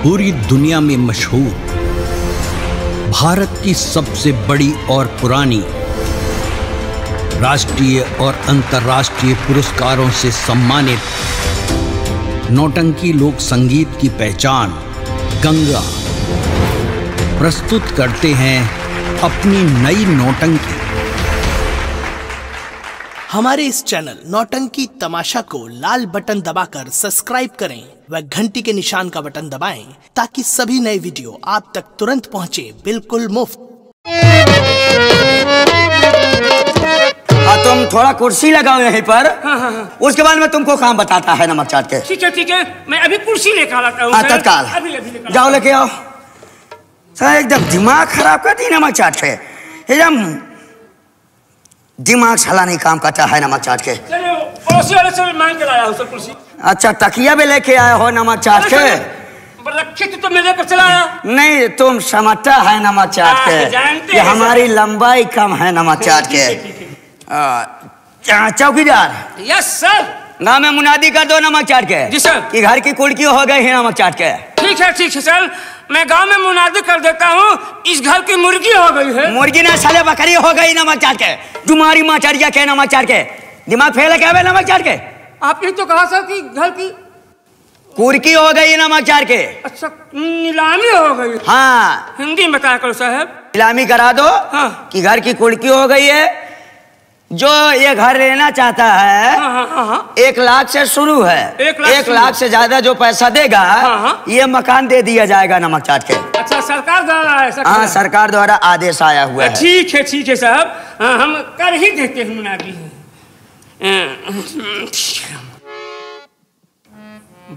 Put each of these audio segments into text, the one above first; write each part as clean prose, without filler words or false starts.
पूरी दुनिया में मशहूर, भारत की सबसे बड़ी और पुरानी, राष्ट्रीय और अंतर्राष्ट्रीय पुरस्कारों से सम्मानित नौटंकी लोक संगीत की पहचान गंगा प्रस्तुत करते हैं अपनी नई नौटंकी। हमारे इस चैनल नौटंकी तमाशा को लाल बटन दबाकर सब्सक्राइब करें व घंटी के निशान का बटन दबाएं ताकि सभी नए वीडियो आप तक तुरंत पहुंचे, बिल्कुल मुफ्त। तुम थोड़ा कुर्सी लगाओ यहीं पर। हाँ। उसके बाद में तुमको काम बताता है नमक चाट के। ठीक है, मैं अभी कुर्सी लेकर आता हूँ। तत्काल जाओ लेके आओ। सर एकदम दिमाग खराब कर दी नमक चाट के, एकदम दिमाग साला नहीं काम करता है नमक चाट के। पड़ोसी वाले से मांग के लाया हूं सर कुर्सी। अच्छा तकिया भी लेके आए हो नमक चाट के? रखे तो मैं लेकर चला आया। नहीं तुम समझता है नमक चाट के कि हमारी लंबाई कम है नमक चाट के। चौकीदार। Yes sir. गाँव में मुनादी कर दो नमक चाट के। जी सर। कि घर की कुड़की हो गई है नमक चाट के। ठीक है सर, मैं गांव में मुनादी कर देता हूँ, इस घर की मुर्गी हो गई है। मुर्गी ना साले बकरी हो गई नमक चाट के। तुम्हारी माँ चढ़िया के नमक चाट के दिमाग फेल है क्या नमक चाट के? आपने तो कहा सर कि घर की कुर्की हो गई नमक चाट के। अच्छा नीलामी हो गई। हाँ हिंदी में बताया करो साहब। नीलामी करा दो। हाँ। कि घर की कुर्की हो गई है। जो ये घर लेना चाहता है हाँ। 1 लाख से शुरू है। 1 लाख से ज्यादा जो पैसा देगा ये मकान दे दिया जाएगा नमक चाट के। अच्छा सरकार द्वारा है? हाँ सरकार द्वारा आदेश आया हुआ है। ठीक है साहब, हम कर ही देते हैं मुनादी।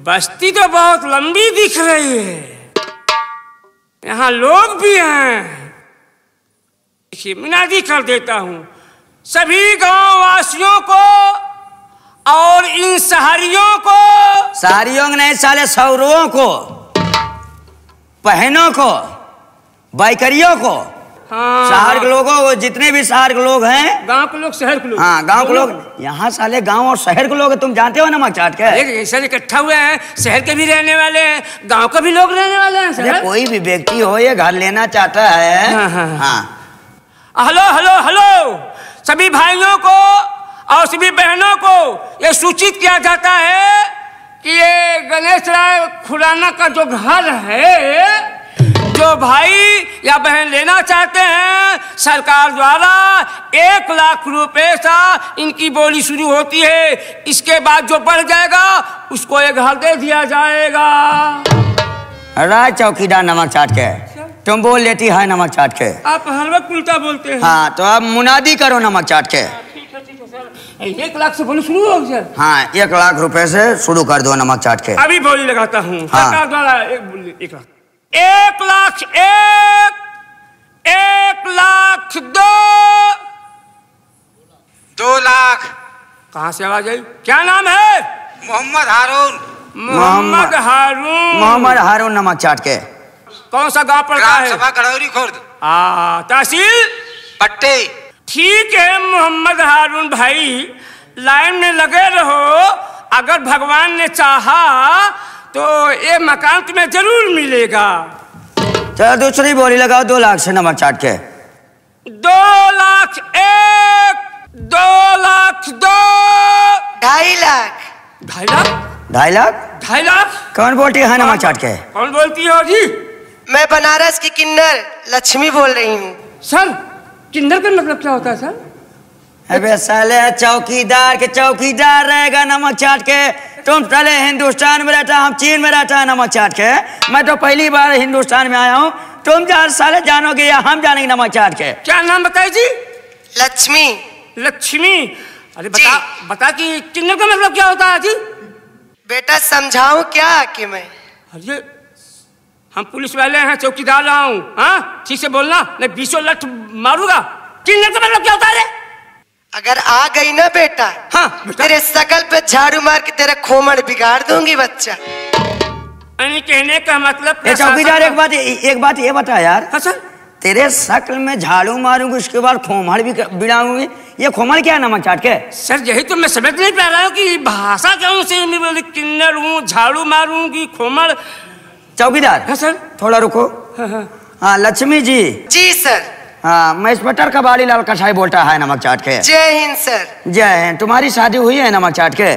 बस्ती तो बहुत लंबी दिख रही है, यहाँ लोग भी हैं। मुनादी कर देता हूँ सभी गांव वासियों को और इन शहरियों को। शहरियों नहीं साले सौरों को, बहनों को, बाइकरियों को। हाँ। शहर के लोगों को, जितने भी शहर के लोग हैं। गांव के लोग शहर के लोग। हाँ गांव के लोग। यहाँ साले गांव और शहर के लोग तुम जानते हो नमक चाट के। सर इकट्ठा हुए हैं, शहर के भी रहने वाले हैं, गांव के भी लोग रहने वाले हैं सर। कोई भी व्यक्ति हो ये घर लेना चाहता है। हाँ। हेलो सभी भाइयों को और सभी बहनों को ये सूचित किया जाता है कि ये गणेश राय खुराना का जो घर है, जो भाई या बहन लेना चाहते हैं, सरकार द्वारा 1 लाख रुपए सा इनकी बोली शुरू होती है। इसके बाद जो बढ़ जाएगा उसको ये घर दे दिया जाएगा। राय चौकीदार नमक चाट के तुम बोल लेती है नमक चाट के। आप हर वक्त उल्टा बोलते हैं। हाँ तो अब मुनादी करो नमक चाट के। ठीक है सर। 1 लाख से बोली शुरू होगी सर? हाँ 1 लाख रुपए से शुरू कर दो नमक चाट के। अभी बोली लगाता हूँ। हाँ। सरकार द्वारा 1 लाख 1 लाख 1 लाख 2 लाख। कहाँ से आवाज आई? क्या नाम है? मोहम्मद हारून। मोहम्मद हारून नमक चाट के। कौन सा गांव पड़ता है? सभा गड़ौरी खुर्द। तहसील पट्टे। ठीक है मोहम्मद हारून भाई, लाइन में लगे रहो। अगर भगवान ने चाहा तो ये मकान तुम्हें जरूर मिलेगा। चलो दूसरी बोली लगाओ 2 लाख से नमक चाट के। 2 लाख 1 2 लाख 2 2.5 लाख। 2.5 लाख? 2.5 लाख। कौन बोलती है नमक चाट के? कौन बोलती हो जी? मैं बनारस की किन्नर लक्ष्मी बोल रही हूँ। सर किन्नर का मतलब क्या होता है सर? अबे साले चौकीदार के चौकीदार रहेगा नमक चाट के। तुम साले हिंदुस्तान में रहता, हम चीन में रहता है नमक चाट के। मैं तो पहली बार हिंदुस्तान में आया हूँ। तुम साले जानोगे या हम जानेंगे नमक चाट के? क्या नाम बताए जी? लक्ष्मी। अरे बता कि किन्नर का मतलब क्या होता है जी? बेटा समझाऊं क्या कि मैं? अरे हम पुलिस वाले हैं, चौकीदार रहा हूँ। हाँ ठीक से बोलना, नहीं 20 लठ मारूंगा। किन्नर का मतलब क्या होता है? अगर आ गई ना बेटा, हाँ तेरे शकल पे झाड़ू मार के तेरा खोमड़ बिगाड़ दूंगी बच्चा। कहने का मतलब चौकीदार एक बात ये बता यार। हाँ सर। तेरे शक्ल में झाड़ू मारूंगी उसके बाद खोमड़ भी बिड़ाऊंगी। ये खोमड़ क्या है नमक चाट के? सर यही तो मैं समझ नहीं पा रहा हूँ कि भाषा कौन सी। किन्नर हूँ, झाड़ू मारूंगी, खोमड़। चौकीदार। हाँ सर। थोड़ा रुको। हाँ लक्ष्मी जी। जी सर। हाँ मैं इंस्पेक्टर कबाड़ी लाल कसाई बोलता है नमक चाट के। जय हिंद सर। जय हिंद। तुम्हारी शादी हुई है नमक चाट के?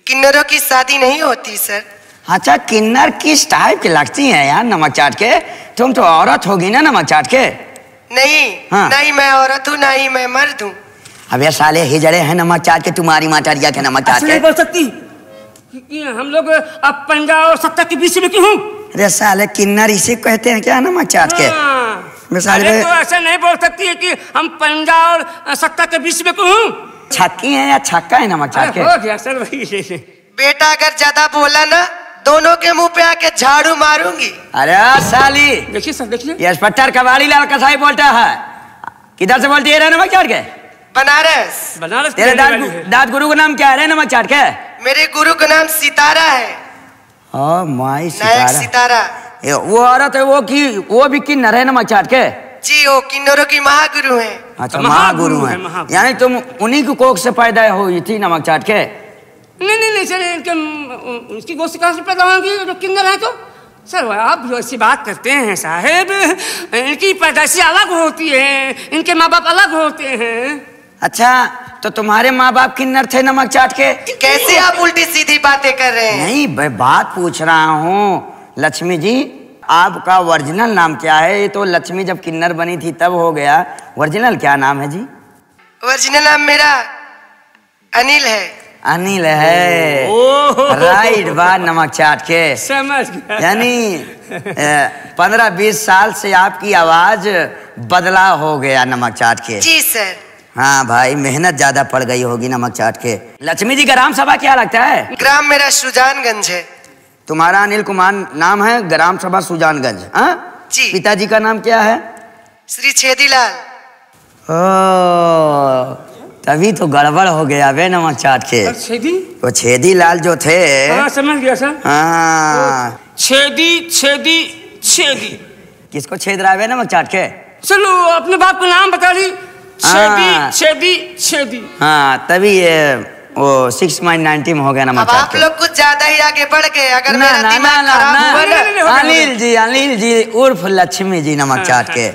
किन्नरों की शादी नहीं होती सर। अच्छा किन्नर किस टाइप की लगती है यार नमक चाट के? तुम तो औरत होगी ना नमक चाट के? नहीं। हाँ। नहीं मैं औरत हूँ, नहीं मैं मर्द हूँ। अब ये साले हिजड़े हैं नमक चाट के, तुम्हारी मातारिया के नमक चाट के। नहीं बोल सकती कि हम लोग अब पंजा और सत्ता के बीच में क्यों हूँ? अरे साले किन्नर इसे कहते हैं क्या नमक चाट के? अरे तो ऐसा नहीं बोल सकती है कि हम पंजा और सत्ता के बीच में क्यों हूँ? छक्की है या छक्का है नमक चाट के? हो गया सर वही। बेटा अगर ज्यादा बोला ना दोनों के मुंह पे आके झाड़ू मारूंगी। अरे साली देखिए सर देखिए। ये इंस्पेक्टर कबाड़ी लाल कसाई बोलता है। किधर से बोलती है नमक चाट के? बनारस। बनारस। तेरे दाद गुरु का नाम क्या है नमक चाट के? मेरे गुरु का नाम सितारा है। माई नायक सितारा। वो औरत है वो भी किन्नर है नमक चाट के? जी वो किन्नरों की महागुरु है। अच्छा महागुरु है, यानी तुम उन्हीं की कोख से पैदा हुई थी नमक चाट के? नहीं सर उनकी गोश्त कहाँ से पैदा होंगी जो किन्नर है तो? सर आप भी ऐसी बात करते हैं साहेब, इनकी पैदाइशी अलग होती है, इनके माँ बाप अलग होते हैं। अच्छा तो तुम्हारे माँ बाप किन्नर थे नमक चाट के? कैसे आप उल्टी सीधी बातें कर रहे हैं? नहीं मैं बात पूछ रहा हूँ लक्ष्मी जी, आपका ओरिजिनल नाम क्या है? ये तो लक्ष्मी जब किन्नर बनी थी तब हो गया, ओरिजिनल क्या नाम है जी? ओरिजिनल नाम मेरा अनिल है। अनिल है। राइट बात नमक चाट के समझ गया। यानी 15-20 साल से आपकी आवाज बदला हो गया नमक चाट के। जी सर। हाँ भाई मेहनत ज्यादा पड़ गई होगी नमक चाट के। लक्ष्मी जी ग्राम सभा क्या लगता है? ग्राम मेरा सुजानगंज है। तुम्हारा अनिल कुमार नाम है, ग्राम सभा सुजानगंज। हाँ जी। पिताजी का नाम क्या है? श्री छेदीलाल। तभी तो गड़बड़ हो गया वे नमक चाट के। छेदी? वो छेदी लाल जो थे। हाँ समझ गया सर। हाँ छेदी छेदी छेदी किसको छेद रहा है नमक चाट के? चलो अपने बाप का नाम बता दी। छेदी छेदी छेदी। हाँ तभी ये वो 6-19 में हो गया नमक अब चाट आप के। लोग कुछ ज्यादा ही आगे बढ़ गए। अगर ना मेरा ना दिमाग ना खराब हुआ ना अनिल जी उर्फ लक्ष्मी जी नमक चाट के।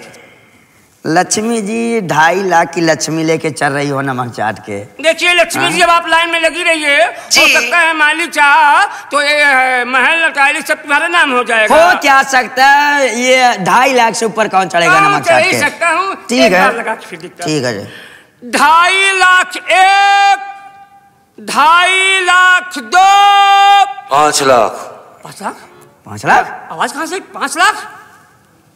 लक्ष्मी जी 2.5 लाख की लक्ष्मी लेके चल रही हो नमक चाट के। देखिए लक्ष्मी जी, जब आप लाइन में लगी रही है, जी। हो सकता है मालिक चाह तो ये महल टाइल्स सब तुम्हारा नाम हो जाएगा। हो क्या सकता है, ये 2.5 लाख से ऊपर कौन चढ़ेगा नमक चाट के? सकता हूँ। ठीक है ठीक है। 2.5 लाख 1, 2.5 लाख 2, 5 लाख। 5 लाख? 5 लाख? आवाज कहाँ से? 5 लाख?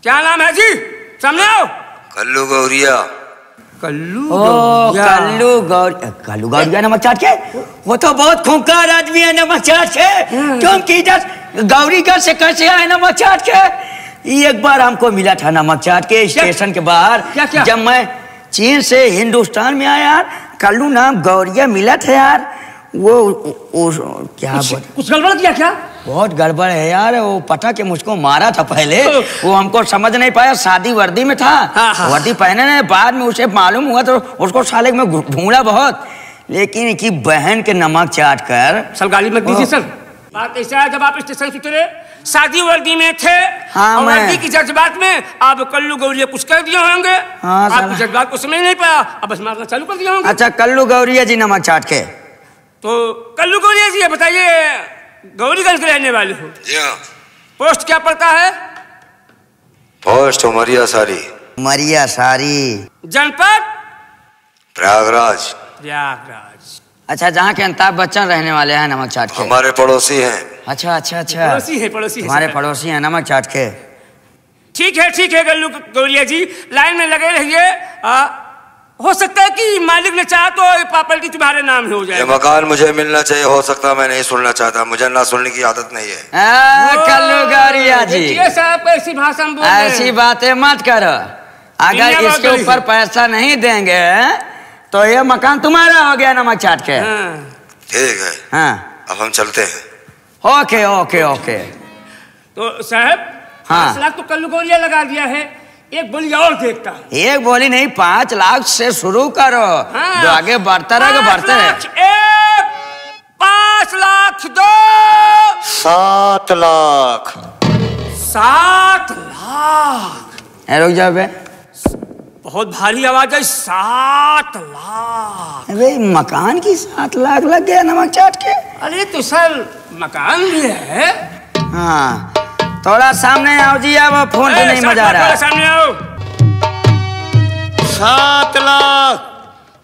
क्या नाम है जी? सामने आओ। कल्लू गौरिया। कल्लू गौरिया नमक चाट के? वो तो बहुत खूंखार आदमी है नमक चाट के। तुम किधर गौरी घर से कैसे आए नमक चाट के? एक बार हमको मिला था नमक चाट के स्टेशन के बाहर। क्या? जब मैं चीन से हिंदुस्तान में आया यार, कल्लू नाम गौरिया मिला था यार। वो क्या कुछ गड़बड़ किया क्या? बहुत गड़बड़ है यार। वो पता के मुझको मारा था पहले, वो हमको समझ नहीं पाया, शादी वर्दी में था। हाँ। वर्दी पहने ने, बाद में उसे मालूम हुआ तो उसको साले में ढूंढा बहुत, लेकिन की बहन के नमक चाट कर। सर गाली मत दीजिए सर। बात ऐसा है, जब आप स्टेशन से उतरे शादी वर्दी में थे। हाँ, और मैं वर्दी की जज्बात में आप कल्लू गौरिया कुछ कह दिए होंगे। हाँ, आप जज्बात को समझ नहीं पाया, अब बस मारना चालू कर दिया होंगे। अच्छा कल्लू गौरिया जी नमक चाट के। तो कल्लू गौरिया जी बताइए, गौरीगंज के रहने वाले हो? जी हाँ। पोस्ट क्या पड़ता है? पोस्ट उमरिया सारी। मरिया सारी। जनपद? प्रयागराज। प्रयागराज। अच्छा जहाँ के अमिताभ बच्चन रहने वाले हैं नमक चाट के? हमारे पड़ोसी हैं। अच्छा पड़ोसी है हमारे पड़ोसी हैं नमक चाट के। ठीक है कल्लू गौरिया जी, लाइन में लगे रहिए। हो सकता है कि मालिक ने चाहा तो प्रॉपर्टी तुम्हारे नाम में हो जाए। ये मकान मुझे मिलना चाहिए, हो सकता मैं नहीं सुनना चाहता, मुझे ना सुनने की आदत नहीं है। कल्लू गौरिया जी साहब ऐसी भाषा में ऐसी बातें मत करो। अगर इसके ऊपर पैसा नहीं देंगे तो ये मकान तुम्हारा हो गया नमक चाट के। ठीक है। हाँ अब हम चलते हैं। ओके। तो साहब 5 लाख तो कल्लू गौरिया लगा दिया है, एक बोली और देखता। एक बोली नहीं, 5 लाख से शुरू करो। हाँ। जो आगे बढ़ता रहेगा बढ़ता रहे। 5 लाख 2, 7 लाख। 7 लाख। रुक जाओ बे, बहुत भारी आवाज है। 7 लाख। अरे मकान की 7 लाख लग गया नमक चाट के। अरे तो सर मकान भी है। हाँ थोड़ा सामने आओ जी, अब फोन पे नहीं मजा आ रहा। सामने आओ। 7 लाख,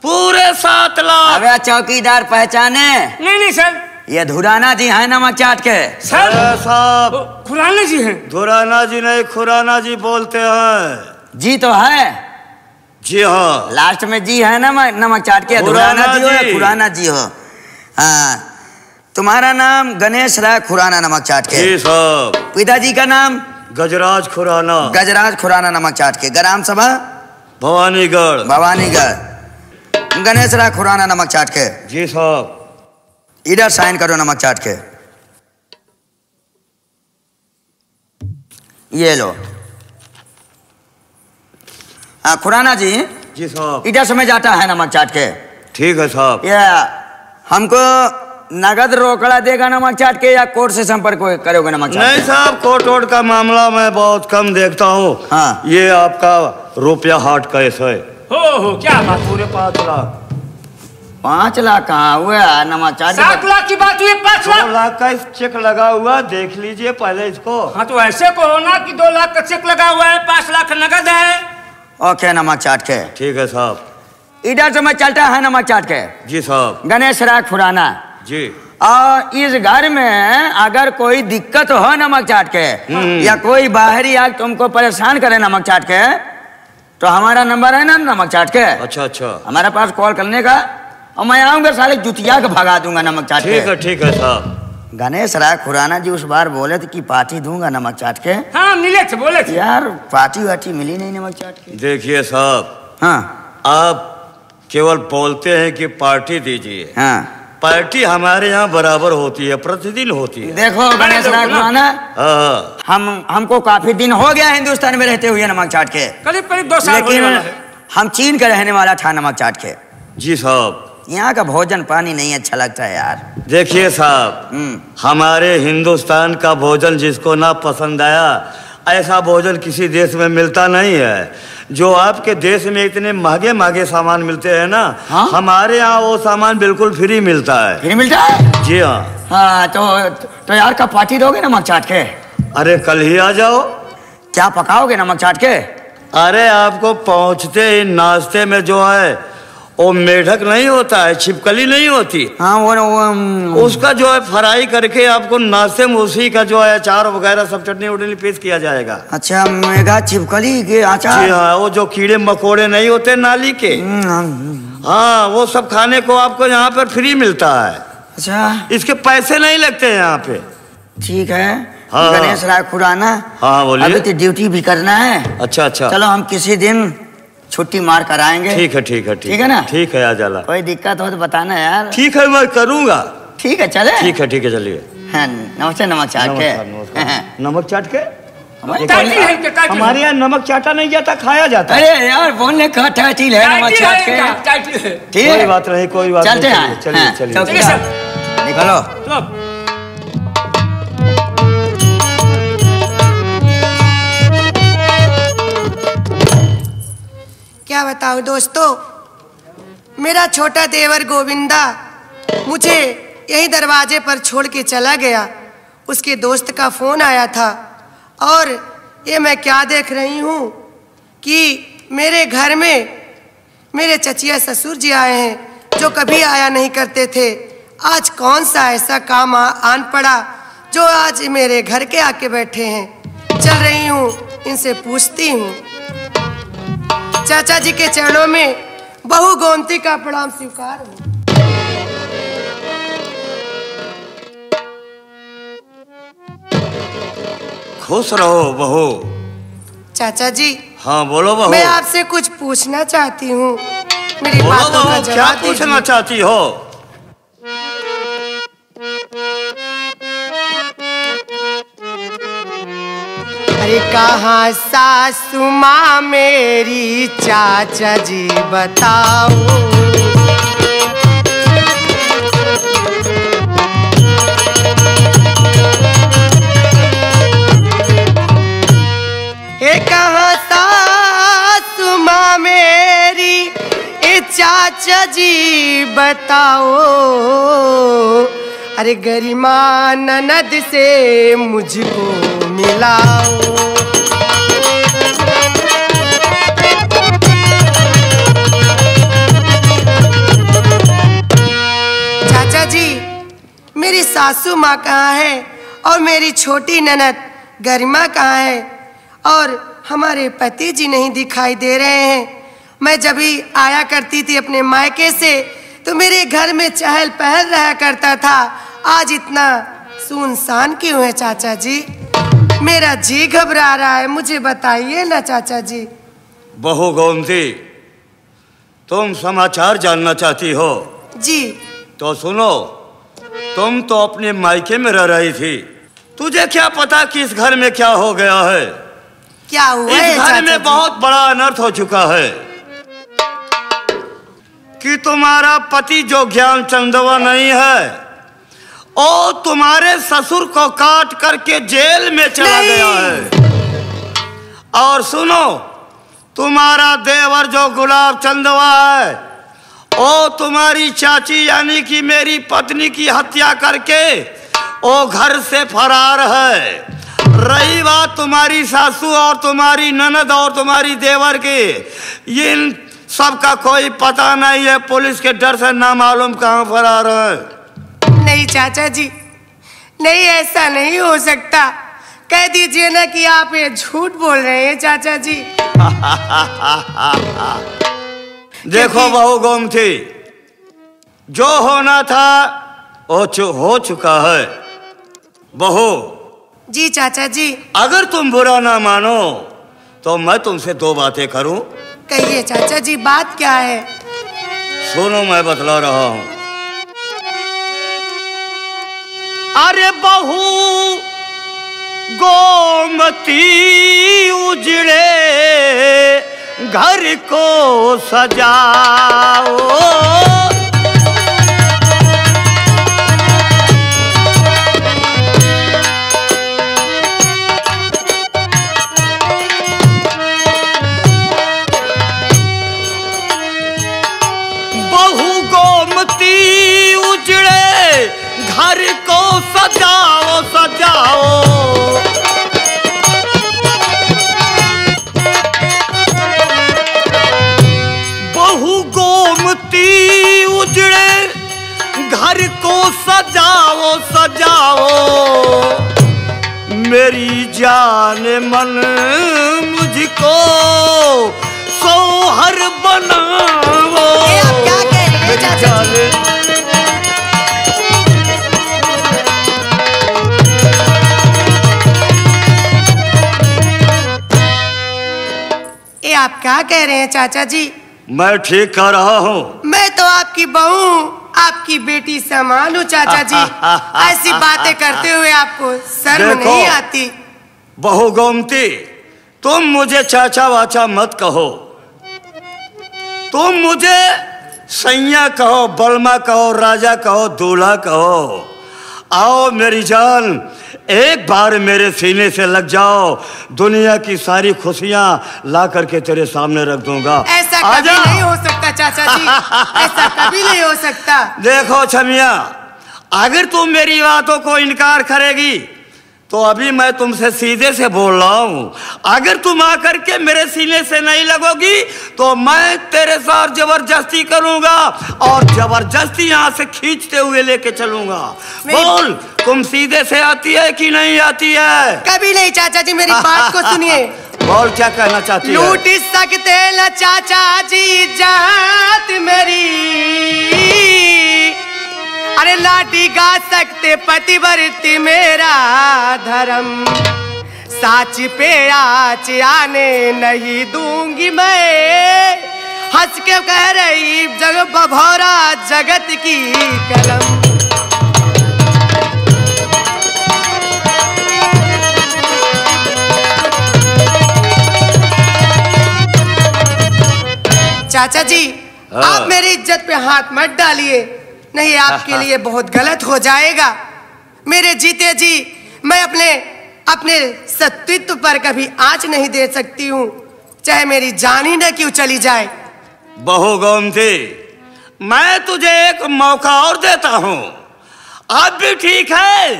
पूरे 7 लाख। अबे चौकीदार पहचाने? नहीं सर, ये धुराना जी हैं नमक चाट के। सर साहब खुराना जी हैं। धुराना जी नहीं, खुराना जी बोलते हैं। जी तो है, जी हाँ, लास्ट में जी है ना, नमक चाट के। धुराना जी हो या खुराना जी हो। हाँ, तुम्हारा नाम गणेश राय खुराना नमक चाट के। जी साहब। पिताजी का नाम? गजराज खुराना। गजराज खुराना नमक चाट के। ग्राम सभा? भवानीगढ़। भवानीगढ़। गणेश राय खुराना नमक चाट के। जी साहब। इधर साइन करो नमक चाट के। ये लो। हाँ खुराना जी। जी साहब। इधर समय जाता है नमक चाट के। ठीक है साहब। ये हमको नगद रोकड़ा देगा नमक चाट के, या कोर्ट से संपर्क करोगे नमक चाट? नहीं साहब, कोर्ट वोट का मामला मैं बहुत कम देखता हूँ। हाँ। ये आपका रुपया हाट कैसे है? हो क्या बात? पूरे 5 लाख। 5 लाख कहाँ हुआ नमक चाट? 7 लाख की बात हुई। 5 2 लाख का चेक लगा हुआ, देख लीजिए पहले इसको। हाँ तो ऐसे कहो ना कि 2 लाख का चेक लगा हुआ है, 5 लाख नगद है। ओके नमक चाट के। ठीक है साहब। इधर से मैं चलता है नमक चाट के। जी साहब। गणेश राय खुराना जी। और इस घर में अगर कोई दिक्कत हो नमक चाट के, या कोई बाहरी आग तुमको परेशान करे नमक चाट के, तो हमारा नंबर है ना नमक चाट के। अच्छा अच्छा। हमारे पास कॉल करने का, और मैं आऊंगा साले जुतिया के भगा दूंगा नमक चाट के। ठीक है साहब। गणेश राय खुराना जी उस बार बोले थे कि पार्टी दूंगा नमक चाट के। हाँ मिले थे, बोले थे। यार पार्टी वार्टी मिली नहीं नमक चाट के। देखिए साहब, हाँ आप केवल बोलते हैं कि पार्टी दीजिए। हाँ, पार्टी हमारे यहाँ बराबर होती है, प्रतिदिन होती है। देखो गणेश राय खुराना, हाँ। हमको काफी दिन हो गया हिंदुस्तान में रहते हुए नमक चाट के। करीब 2 साल होने वाला है। हम चीन का रहने वाला था नमक चाट के। जी साहब। यहाँ का भोजन पानी नहीं अच्छा लगता है यार। देखिए साहब, हमारे हिंदुस्तान का भोजन जिसको ना पसंद आया, ऐसा भोजन किसी देश में मिलता नहीं है। जो आपके देश में इतने महंगे महंगे सामान मिलते हैं ना, हाँ? हमारे यहाँ वो सामान बिल्कुल फ्री मिलता है। फ्री मिलता है? जी हाँ। हाँ तो यार कब पार्टी दोगे नमक चाट के? अरे कल ही आ जाओ। क्या पकाओगे नमक चाट के? अरे आपको पहुँचते ही नाश्ते में जो है वो मेढक नहीं होता है, छिपकली नहीं होती। हाँ वो उसका जो है फ्राई करके आपको नाश्ते में उसी का जो है अचार वगैरह सब चटनी उटनी पेश किया जाएगा। अच्छा, मेघा छिपकली के अचार? जी हाँ, वो जो कीड़े मकोड़े नहीं होते नाली के, हाँ वो सब खाने को आपको यहाँ पर फ्री मिलता है। अच्छा, इसके पैसे नहीं लगते यहाँ पे। ठीक है। हाँ। गणेश राय खुराना, हाँ बोलिए। अभी तो ड्यूटी भी करना है। अच्छा अच्छा। चलो हम किसी दिन छुट्टी मार कर आएंगे। ठीक है ठीक है ठीक है ना? ठीक है, आ जाला। कोई दिक्कत हो तो बताना यार। ठीक है, मैं करूँगा। ठीक है चले। ठीक है चलिए। हाँ, नमस्ते नमक चाट के। नमक चाट के हमारे यहाँ नमक चाटा नहीं जाता, खाया जाता है। अरे यार बोलने का टाइटिल है नमक चाट के। ठीक है, कोई बात नहीं, कोई बात चलते नहीं। हैं। चलिए हाँ, चलिए चलिए निकलो। क्या बताऊं दोस्तों, मेरा छोटा देवर गोविंदा मुझे यही दरवाजे पर छोड़ के चला गया। उसके दोस्त का फोन आया था, और ये मैं क्या देख रही हूँ कि मेरे घर में मेरे चचिया ससुर जी आए हैं, जो कभी आया नहीं करते थे। आज कौन सा ऐसा काम आन पड़ा जो आज मेरे घर के आके बैठे हैं। चल रही हूँ, इनसे पूछती हूँ। चाचा जी के चरणों में बहु गोमती का प्रणाम स्वीकार हूँ। खुश रहो बहू। चाचा जी, हाँ बोलो बहू। मैं आपसे कुछ पूछना चाहती हूँ, मेरी बोलो बातों का बहू, क्या जवाब पूछना दीजिए। चाहती हो? अरे कहाँ सासू माँ मेरी, चाचा जी बताओ। चाचा जी बताओ, अरे गरिमा ननद से मुझको मिलाओ। चाचा जी, मेरी सासू माँ कहाँ है और मेरी छोटी ननद गरिमा कहाँ है, और हमारे पति जी नहीं दिखाई दे रहे हैं। मैं जब भी आया करती थी अपने मायके से तो मेरे घर में चहल पहल रहा करता था, आज इतना सुनसान क्यों है चाचा जी? मेरा जी घबरा रहा है, मुझे बताइए ना चाचा जी। बहू गोमती, तुम समाचार जानना चाहती हो? जी। तो सुनो, तुम तो अपने मायके में रह रही थी, तुझे क्या पता कि इस घर में क्या हो गया है? क्या हुआ? इस घर में बहुत बड़ा अनर्थ हो चुका है कि तुम्हारा पति जो ज्ञान चंदवा नहीं है, वो तुम्हारे ससुर को काट करके जेल में चला गया है। और सुनो, तुम्हारा देवर जो गुलाब चंदवा है, वो तुम्हारी चाची यानी कि मेरी पत्नी की हत्या करके वो घर से फरार है। रही बात तुम्हारी सासू और तुम्हारी ननद और तुम्हारी देवर की, इन सबका कोई पता नहीं है, पुलिस के डर से ना मालूम कहाँ फरार है। नहीं चाचा जी, नहीं, ऐसा नहीं हो सकता। कह दीजिए ना कि आप ये झूठ बोल रहे हैं चाचा जी। देखो बहू गोमती, जो होना था वो हो चुका है। बहू जी चाचा जी। अगर तुम बुरा ना मानो तो मैं तुमसे दो बातें करूं। कहिए चाचा जी, बात क्या है? सुनो, मैं बतला रहा हूं। अरे बहू गोमती उजड़े घर को सजाओ, घर को सजाओ सजाओ। बहू गोमती उजड़े घर को सजाओ सजाओ, मेरी जान मन मुझको सोहर बनाओ। आप क्या कह रहे हैं चाचा जी? आप क्या कह रहे हैं चाचा जी? मैं ठीक कह रहा हूँ। मैं तो आपकी बहू, आपकी बेटी समान हूँ चाचा जी। ऐसी बातें करते हुए आपको शर्म नहीं आती? बहू गोमती, तुम मुझे चाचा वाचा मत कहो, तुम मुझे सैया कहो, बलमा कहो, राजा कहो, दूल्हा कहो। आओ मेरी जान, एक बार मेरे सीने से लग जाओ, दुनिया की सारी खुशियां ला करके तेरे सामने रख दूंगा। ऐसा कभी नहीं हो सकता चाचा जी, ऐसा कभी नहीं हो सकता। देखो छमिया, अगर तुम मेरी बातों को इनकार करेगी तो अभी मैं तुमसे सीधे से बोल रहा हूँ, अगर तुम आकर के मेरे सीने से नहीं लगोगी तो मैं तेरे साथ जबरदस्ती करूंगा और जबरदस्ती यहाँ से खींचते हुए लेके चलूंगा। बोल, तुम सीधे से आती है कि नहीं आती है? कभी नहीं चाचा जी, मेरी बात को सुनिए। बोल, क्या कहना चाहती है? लूट सकते न चाचा जी जात मेरी, अरे लाठी गा सकते पतिव्रती मेरा धर्म, साच पे आच आने नहीं दूंगी मैं, हंस के कह रही जग भभौरा जगत की कलम। चाचा जी, आप मेरी इज्जत पे हाथ मत डालिए, नहीं आपके लिए बहुत गलत हो जाएगा। मेरे जीते जी मैं अपने सत्वित्व पर कभी आँच नहीं दे सकती हूँ, चाहे मेरी जान ही न क्यों चली जाए। बहू गोमती, मैं तुझे एक मौका और देता हूं। अब भी ठीक है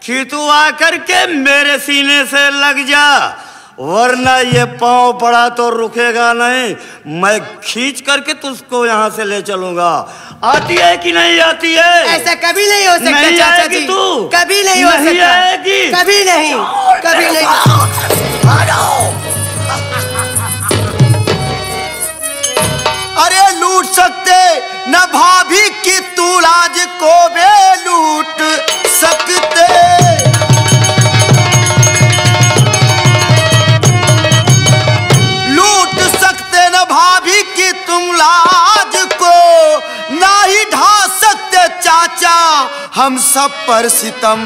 कि तू आकर के मेरे सीने से लग जा, वरना ये पांव पड़ा तो रुकेगा नहीं। मैं खींच करके तुझको यहाँ से ले चलूंगा। आती है कि नहीं आती है? ऐसा कभी नहीं हो सकता नहीं चाचा आएगी जी। तू? कभी नहीं हो नहीं सकता। आएगी? कभी नहीं, कभी नहीं। अरे लूट सकते न भाभी की तू लाज को बे लूट सकते। लूट सकते न भाभी की तुम लाज को, ना ही ढा सकते चाचा हम सब पर सितम।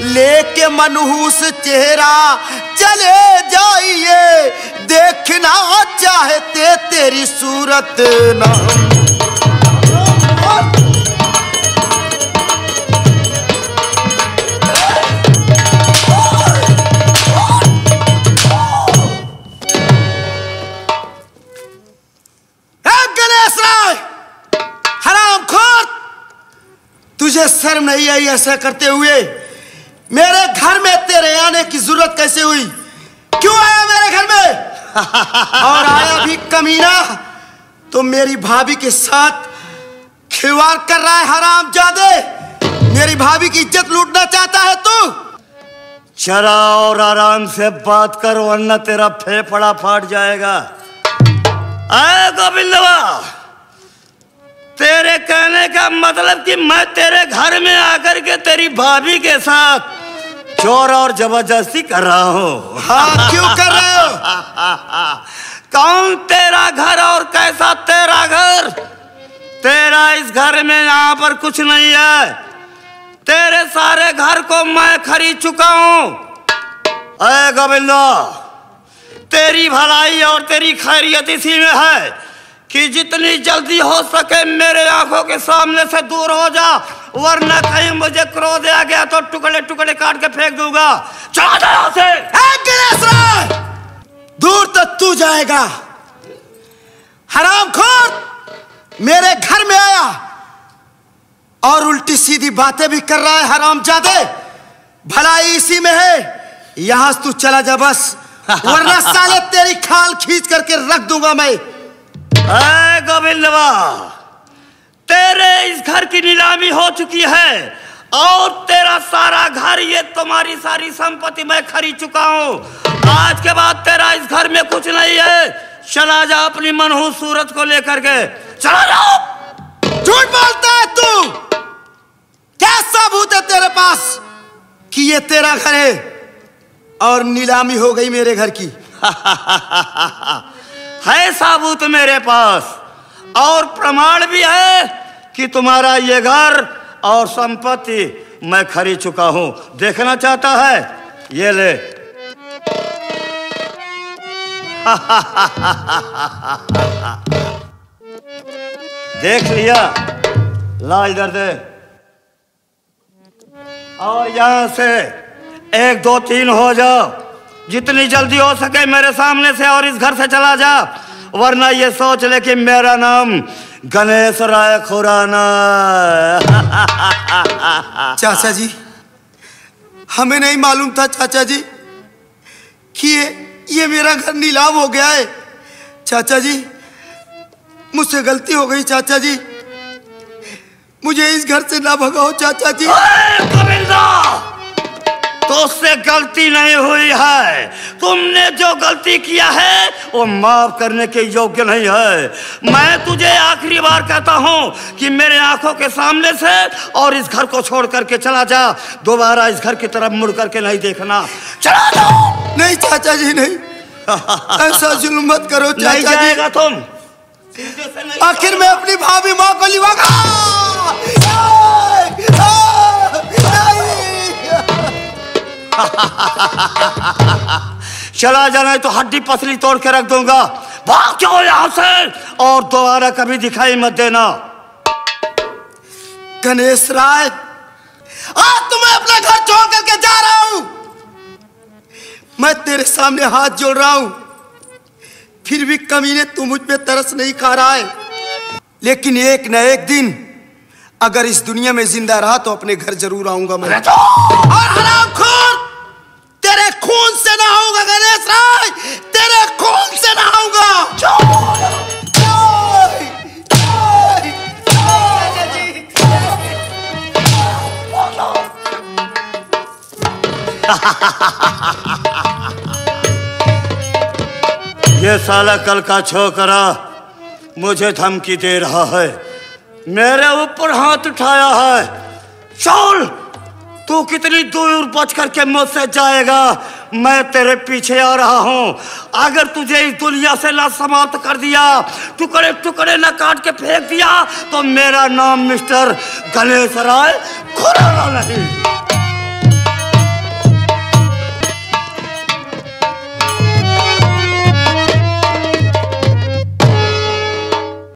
लेके मनहूस चेहरा चले जाइए, देखना चाहते तेरी सूरत ना। गणेश राय हरामखोर, तुझे शर्म नहीं आई ऐसा करते हुए? मेरे घर में तेरे आने की जरूरत कैसे हुई? क्यों आया मेरे घर में? और आया भी कमीना तो मेरी भाभी के साथ खिलवाड़ कर रहा है हरामजादे। मेरी भाभी की इज्जत लूटना चाहता है तू? चला और आराम से बात कर, वरना तेरा फेफड़ा फाट जाएगा। आए गोविंदवा, तेरे कहने का मतलब कि मैं तेरे घर में आकर के तेरी भाभी के साथ चोर और जबरदस्ती कर रहा हूँ। हाँ, क्यों कर रहे हो? कौन तेरा घर और कैसा तेरा घर? तेरा इस घर में यहाँ पर कुछ नहीं है। तेरे सारे घर को मैं खरीद चुका हूँ। अरे गोविंदा, तेरी भलाई और तेरी खैरियत इसी में है कि जितनी जल्दी हो सके मेरे आंखों के सामने से दूर हो जा, वरना कहीं मुझे क्रोध आ गया तो टुकड़े टुकड़े काट के फेंक दूंगा। चला जा यहाँ से। गणेश राय, दूर तक तू जाएगा। हरामखोर, मेरे घर में आया और उल्टी सीधी बातें भी कर रहा है हरामजादे। भलाई इसी में है, यहां से तू चला जा बस, वरना साले तेरी खाल खींच करके रख दूंगा मैं। गोविंदवा, तेरे इस घर की नीलामी हो चुकी है और तेरा सारा घर, ये तुम्हारी सारी संपत्ति मैं खरीद चुका हूँ। आज के बाद तेरा इस घर में कुछ नहीं है। चला जा अपनी मनहूस सूरत को लेकर के, चला जाओ। झूठ बोलता है तू। क्या सबूत है तेरे पास कि ये तेरा घर है और नीलामी हो गई मेरे घर की? है सबूत मेरे पास, और प्रमाण भी है कि तुम्हारा ये घर और संपत्ति मैं खरीद चुका हूं। देखना चाहता है? ये ले। देख लिया? ला इधर दे। और यहां से 1 2 3 हो जाओ, जितनी जल्दी हो सके मेरे सामने से, और इस घर से चला जा, वरना ये सोच ले कि मेरा नाम गणेश राय खुराना। चाचा जी, हमें नहीं मालूम था चाचा जी कि ये मेरा घर नीलाम हो गया है। चाचा जी, मुझसे गलती हो गई चाचा जी, मुझे इस घर से ना भगाओ चाचा जी। गोविंदा, तो उससे गलती नहीं हुई है। तुमने जो गलती किया है वो माफ करने के योग्य नहीं है। मैं तुझे आखिरी बार कहता हूँ कि मेरे आंखों के सामने से और इस घर को छोड़ करके चला जा। दोबारा इस घर की तरफ मुड़ करके नहीं देखना। चला जाओ। नहीं चाचा जी, नहीं, ऐसा जुल्म मत करो चाचा जी। नहीं जाएगा तुम। आखिर मैं अपनी भाभी माँ को लिवाऊंगा। चला जाना तो हड्डी पसली तोड़ के रख दूंगा। भाग जाओ यहाँ से और दोबारा कभी दिखाई मत देना। गणेश राय, आज तो मैं अपना घर छोड़ करके जा रहा हूं। मैं तेरे सामने हाथ जोड़ रहा हूं, फिर भी कमीने तू मुझ पे तरस नहीं खा रहा है। लेकिन एक न एक दिन अगर इस दुनिया में जिंदा रहा तो अपने घर जरूर आऊंगा मैं। और हरामखोर, तेरे खून से नहाऊंगा गणेश राय, तेरे खून से नहाऊंगा। ये साला कल का छोकरा मुझे धमकी दे रहा है, मेरे ऊपर हाथ उठाया है। चल, तू कितनी दूर बच करके मुझसे जाएगा, मैं तेरे पीछे आ रहा हूं। अगर तुझे इस दुनिया से ना समाप्त कर दिया, टुकड़े टुकड़े ना काट के फेंक दिया, तो मेरा नाम मिस्टर गणेश राय खुराना नहीं।